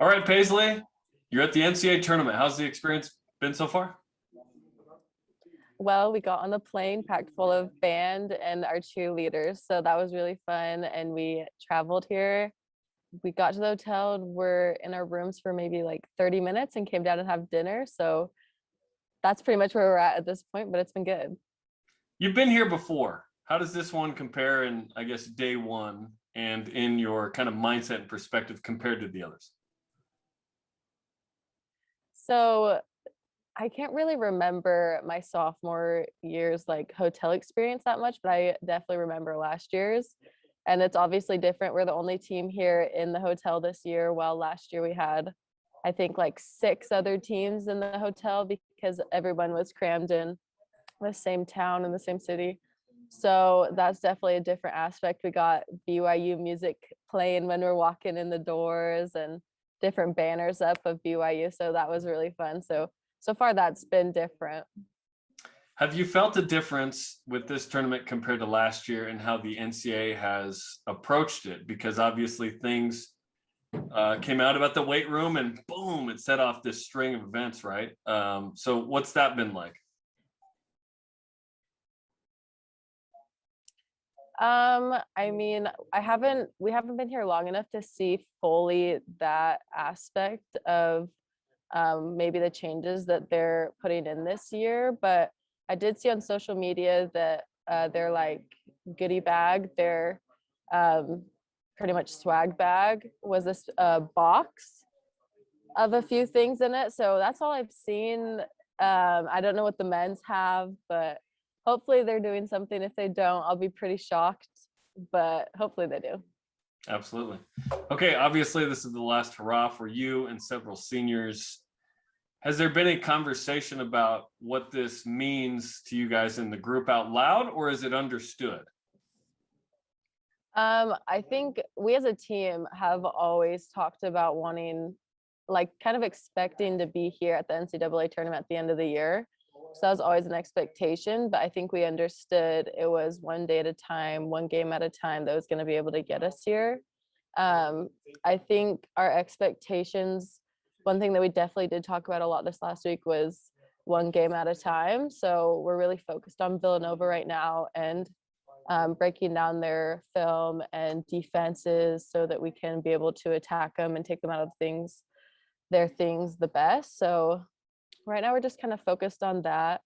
All right, Paisley, you're at the NCAA tournament. How's the experience been so far? Well, we got on the plane packed full of band and our cheerleaders. So that was really fun. And we traveled here. We got to the hotel. We're in our rooms for maybe like 30 minutes and came down and have dinner. So that's pretty much where we're at this point, but it's been good. You've been here before. How does this one compare in, I guess, day one and in your kind of mindset and perspective compared to the others? So I can't really remember my sophomore year's like hotel experience that much, but I definitely remember last year's. And it's obviously different. We're the only team here in the hotel this year, while last year we had, I think, like 6 other teams in the hotel because everyone was crammed in the same town in the same city. So that's definitely a different aspect. We got BYU music playing when we're walking in the doors and different banners up of BYU. So that was really fun. So far that's been different. Have you felt a difference with this tournament compared to last year and how the NCAA has approached it? Because obviously things came out about the weight room and boom, it set off this string of events, right? So what's that been like? I mean, we haven't been here long enough to see fully that aspect of maybe the changes that they're putting in this year, but I did see on social media that their like goodie bag, their pretty much swag bag was this box of a few things in it. So that's all I've seen. I don't know what the men's have, but hopefully they're doing something. If they don't, I'll be pretty shocked, but hopefully they do. Absolutely. Okay, obviously this is the last hurrah for you and several seniors. Has there been a conversation about what this means to you guys in the group out loud, or is it understood? I think we as a team have always talked about wanting, like kind of expecting to be here at the NCAA tournament at the end of the year. So that was always an expectation, but I think we understood it was one day at a time, one game at a time that was going to be able to get us here. I think our expectations, one thing that we definitely did talk about a lot this last week was one game at a time. So we're really focused on Villanova right now and breaking down their film and defenses so that we can be able to attack them and take them out of their things the best. So right now we're just kind of focused on that.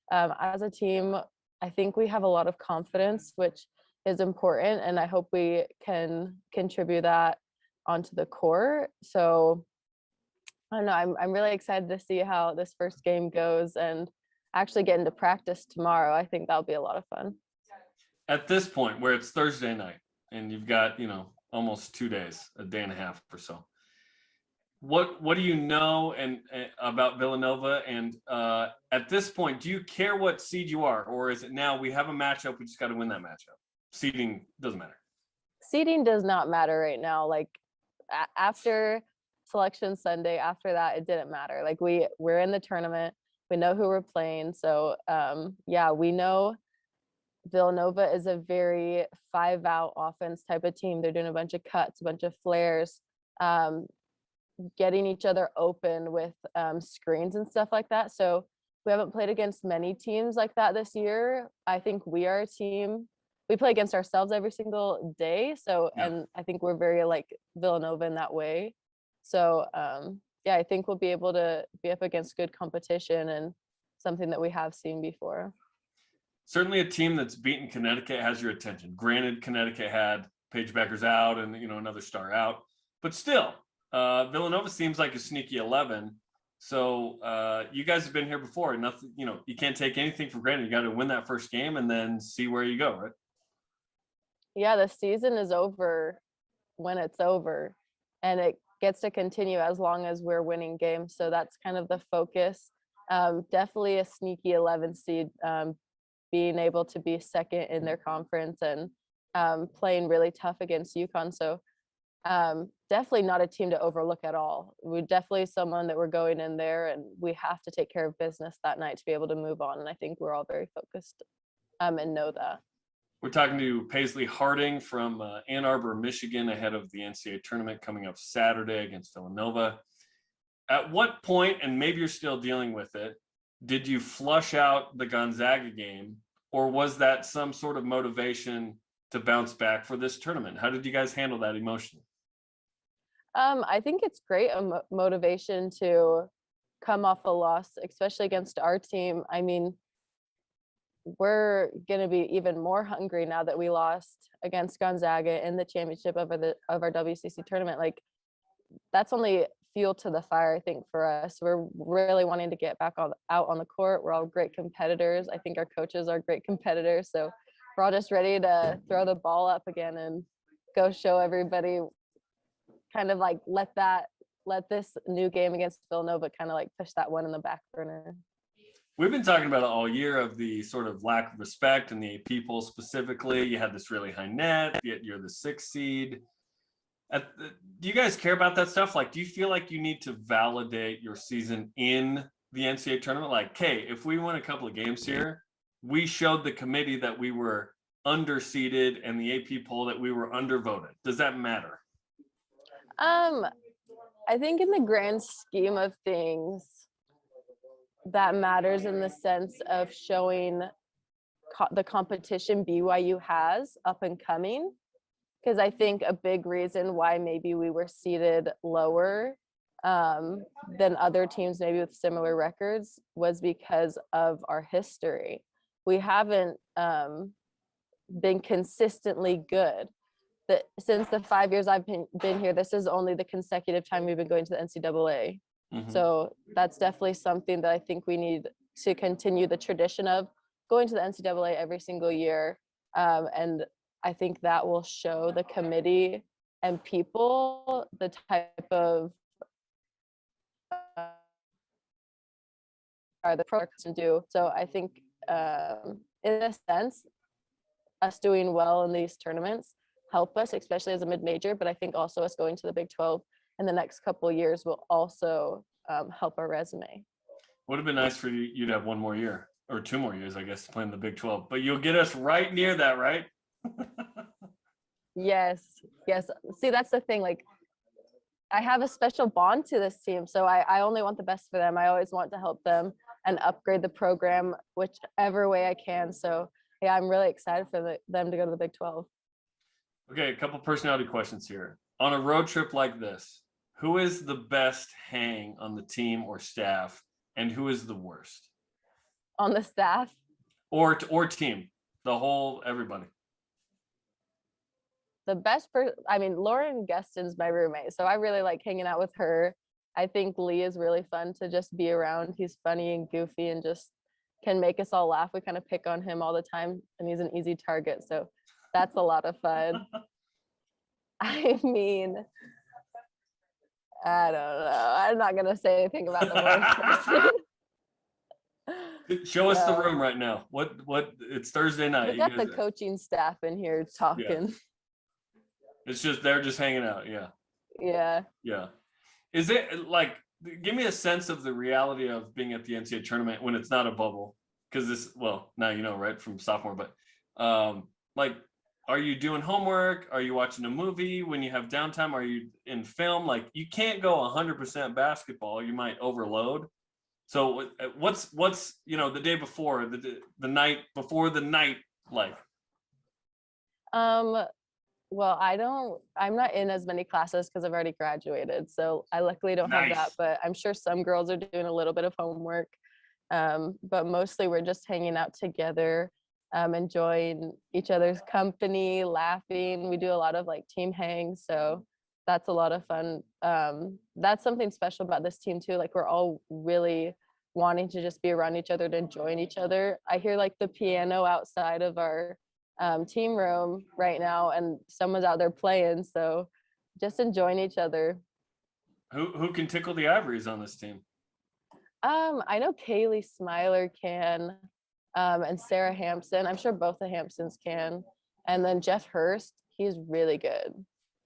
As a team, I think we have a lot of confidence, which is important, and I hope we can contribute that onto the court. So I don't know, I'm really excited to see how this first game goes and actually get into practice tomorrow. I think that'll be a lot of fun. At this point where it's Thursday night and you've got, almost 2 days, a day and a half or so, what do you know and about Villanova? And at this point, do you care what seed you are, or is it now we have a matchup, we just got to win that matchup? Seeding doesn't matter. Seeding does not matter right now. Like after Selection Sunday, after that, it didn't matter. Like we're in the tournament, we know who we're playing. So yeah, we know Villanova is a very 5-out offense type of team. They're doing a bunch of cuts, a bunch of flares, getting each other open with screens and stuff like that. So we haven't played against many teams like that this year. I think we are a team. We play against ourselves every single day. So, Yeah. And I think we're very like Villanova in that way. So yeah, I think we'll be able to be up against good competition and something that we have seen before. Certainly a team that's beaten Connecticut has your attention. Granted, Connecticut had Paige Becker's out and another star out, but still, Villanova seems like a sneaky 11. So you guys have been here before. Nothing, you can't take anything for granted. You got to win that first game and then see where you go, right? Yeah, the season is over when it's over, and it gets to continue as long as we're winning games. So that's kind of the focus. Definitely a sneaky 11 seed, being able to be second in their conference and playing really tough against UConn. So definitely not a team to overlook at all. We're definitely someone that we're going in there and we have to take care of business that night to be able to move on. And I think we're all very focused and know that. We're talking to Paisley Harding from Ann Arbor, Michigan, ahead of the NCAA tournament coming up Saturday against Villanova. At what point, and maybe you're still dealing with it, did you flush out the Gonzaga game, or was that some sort of motivation to bounce back for this tournament? How did you guys handle that emotionally? I think it's great motivation to come off a loss, especially against our team. I mean, we're going to be even more hungry now that we lost against Gonzaga in the championship of our WCC tournament. Like, that's only fuel to the fire, I think, for us. We're really wanting to get back out on the court. We're all great competitors. I think our coaches are great competitors. So we're all just ready to throw the ball up again and go show everybody, kind of like let this new game against Villanova kind of like push that one in the back burner. We've been talking about it all year, of the sort of lack of respect in the AP poll specifically. You had this really high net, yet you're the 6th seed. Do you guys care about that stuff? Like, do you feel like you need to validate your season in the NCAA tournament? Like, hey, if we win a couple of games here, we showed the committee that we were underseeded and the AP poll that we were undervoted. Does that matter? I think in the grand scheme of things, that matters in the sense of showing the competition BYU has up and coming. Because I think a big reason why maybe we were seated lower than other teams, maybe with similar records, was because of our history. We haven't been consistently good. Since the 5 years I've been here, this is only the consecutive time we've been going to the NCAA. Mm-hmm. So that's definitely something that I think we need to continue the tradition of going to the NCAA every single year. And I think that will show the committee and people the type of the program to do. So I think in a sense, us doing well in these tournaments help us, especially as a mid-major, but I think also us going to the Big 12 in the next couple of years will also help our resume. Would have been nice for you to have one more year, or 2 more years, I guess, to play in the Big 12, but you'll get us right near that, right? Yes. See, that's the thing. Like, I have a special bond to this team, so I only want the best for them. I always want to help them and upgrade the program whichever way I can. So yeah, I'm really excited for them to go to the Big 12. Okay, a couple personality questions here. On a road trip like this, who is the best hang on the team or staff, and who is the worst? On the staff? Or team, the whole, everybody. The best Lauren Gueston's my roommate, so I really like hanging out with her. I think Lee is really fun to just be around. He's funny and goofy and just can make us all laugh. We kind of pick on him all the time, and he's an easy target, so that's a lot of fun. I mean, I don't know. I'm not gonna say anything about the worst person. Show us the room right now. What? It's Thursday night. We got the coaching staff in here talking. Yeah. It's just, they're just hanging out. Yeah. Is it like, give me a sense of the reality of being at the NCAA tournament when it's not a bubble? Because now you know, right, from sophomore, but like, are you doing homework? Are you watching a movie when you have downtime? Are you in film? Like, you can't go 100% basketball. You might overload. So what's the day before, the night before the night like? Well, I'm not in as many classes because I've already graduated. So I luckily don't have that, but I'm sure some girls are doing a little bit of homework. But mostly we're just hanging out together, enjoying each other's company, laughing. We do a lot of like team hangs. So that's a lot of fun. That's something special about this team too. Like, we're all really wanting to just be around each other, to join each other. I hear like the piano outside of our team room right now, and someone's out there playing, so just enjoying each other. Who can tickle the ivories on this team? I know Kaylee Smiler can, and Sarah Hampson. I'm sure both the Hampsons can, and then Jeff Hurst, he's really good.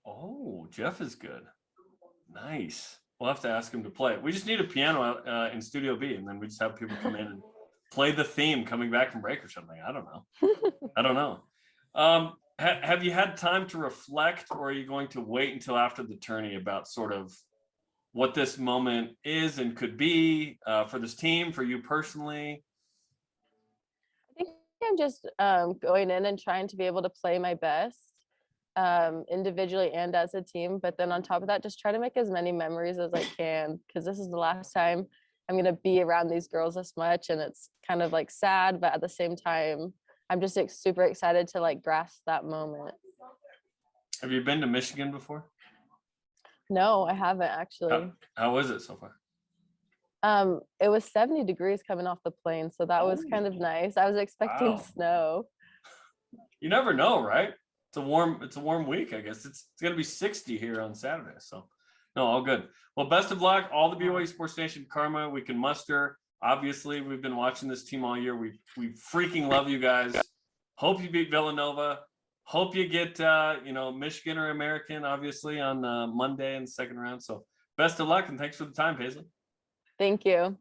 Oh, Jeff is good. Nice. We'll have to ask him to play. We just need a piano in Studio B, and then we just have people come in and play the theme coming back from break or something. I don't know. Have you had time to reflect, or are you going to wait until after the tourney about sort of what this moment is and could be for this team, for you personally? I think I'm just going in and trying to be able to play my best individually and as a team. But then on top of that, just try to make as many memories as I can, because this is the last time I'm going to be around these girls this much. And it's kind of like sad, but at the same time, I'm just super excited to like grasp that moment. Have you been to Michigan before? No, I haven't actually. How was it so far? It was 70 degrees coming off the plane, so that was kind of nice. I was expecting Wow. snow. You never know, right? It's a warm week, I guess. It's gonna be 60 here on Saturday. So no, all good. Well, best of luck. All the BYU Sports Nation karma we can muster. Obviously, we've been watching this team all year. We freaking love you guys. Hope you beat Villanova. Hope you get Michigan or American, obviously, on Monday in the second round. So best of luck and thanks for the time, Paisley. Thank you.